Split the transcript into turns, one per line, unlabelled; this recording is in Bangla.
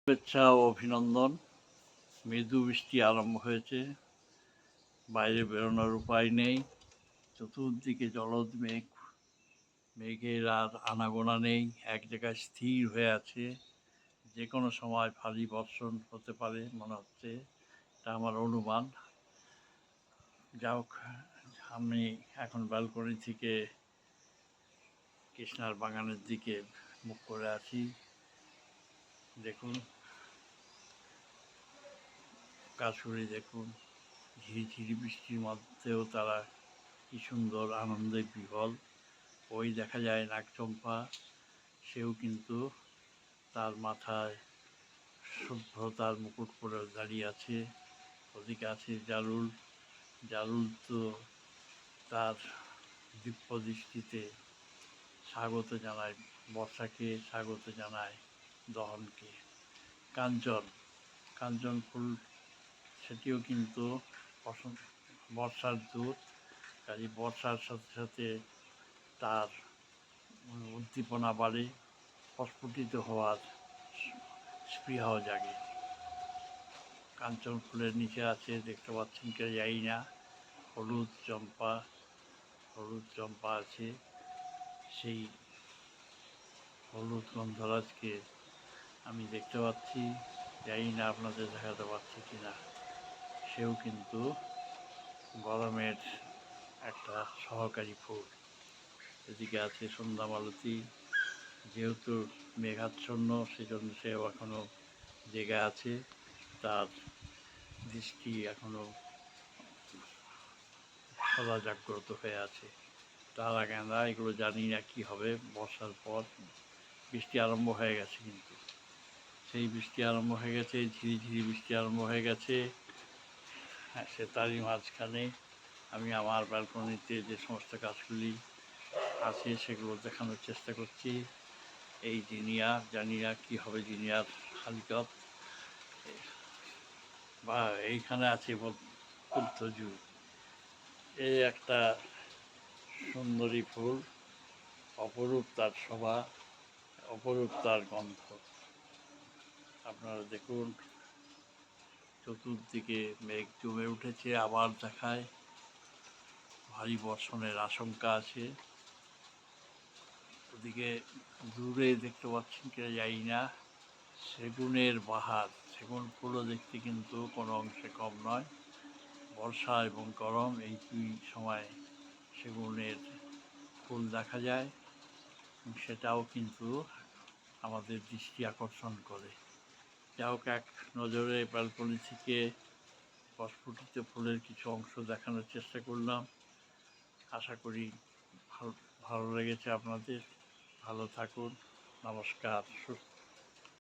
শুভেচ্ছা ও অভিনন্দন। মৃদু বৃষ্টি আরম্ভ হয়েছে, বাইরে বেরোনোর উপায় নেই। চতুর্দিকে জলদ মেঘ, মেঘের আর আনাগোনা নেই, এক জায়গায় স্থির হয়ে আছে। যে কোনো সময় ভারী বর্ষণ হতে পারে মনে হচ্ছে, এটা আমার অনুমান। যা হোক, আমি এখন ব্যালকনি থেকে কৃষ্ণার বাগানের দিকে মুখ করে আছি। দেখুন গাছগুলি, দেখুন ঝিরিঝিরি বৃষ্টির মধ্যেও তারা কি সুন্দর আনন্দে বিহ্বল। ওই দেখা যায় নাগচম্পা, সেও কিন্তু তার মাথায় শুভ্রতার মুকুট পরে দাঁড়িয়ে আছে। ওদিকে আছে জারুল, জারুল তো তার দিব্য দৃষ্টিতে স্বাগত জানায় বর্ষাকে, স্বাগত জানায় দহনকে। কাঞ্চন, কাঞ্চন ফুল, সেটিও কিন্তু বর্ষার দূত। কাজে বর্ষার সাথে সাথে তার উদ্দীপনা বাড়ে, প্রস্ফুটিত হওয়ার স্পৃহাও জাগে। কাঞ্চন ফুলের নিচে আছে, দেখতে পাচ্ছেন কে জানি না, হলুদ চম্পা, হলুদ চম্পা আছে। সেই হলুদ গন্ধরাজকে আমি দেখতে পাচ্ছি, জানি না আপনাদের দেখাতে পারছি কি না। সেও কিন্তু গরমের একটা সহকারী ফুল। এদিকে আছে সন্ধ্যা মালতী, যেহেতু মেঘাচ্ছন্ন সেজন্য সেও এখনও জেগে আছে, তার দৃষ্টি এখনও সদা জাগ্রত হয়ে আছে। তারা গেঁদা, এগুলো জানি না কী হবে বর্ষার পর। বৃষ্টি আরম্ভ হয়ে গেছে, কিন্তু সেই বৃষ্টি আরম্ভ হয়ে গেছে, ঝিরিঝিরি বৃষ্টি আরম্ভ হয়ে গেছে। হ্যাঁ, সে তারই মাঝখানে আমি আমার ব্যালকনিতে যে সমস্ত গাছগুলি আছে সেগুলো দেখানোর চেষ্টা করছি। এই জিনিয়া, জানি না কী হবে জিনিয়ার হালকত। বা এইখানে আছে বুদ্ধজু, এই একটা সুন্দরী ফুল, অপরূপ তার শোভা, অপরূপ তার গন্ধ। আপনারা দেখুন চতুর্দিকে মেঘ জমে উঠেছে, আবার দেখায় ভারী বর্ষণের আশঙ্কা আছে। ওদিকে দূরে দেখতে পাচ্ছেন কিনা জানি না, সেগুনের বাহার, সেগুন ফুলও দেখতে কিন্তু কোনো অংশে কম নয়। বর্ষা এবং গরম এই দুই সময় সেগুনের ফুল দেখা যায়, সেটাও কিন্তু আমাদের দৃষ্টি আকর্ষণ করে। যা হোক, এক নজরে ব্যালকনি থেকে প্রস্ফুটিত ফুলের কিছু অংশ দেখানোর চেষ্টা করলাম। আশা করি ভালো লেগেছে আপনাদের। ভালো থাকুন, নমস্কার।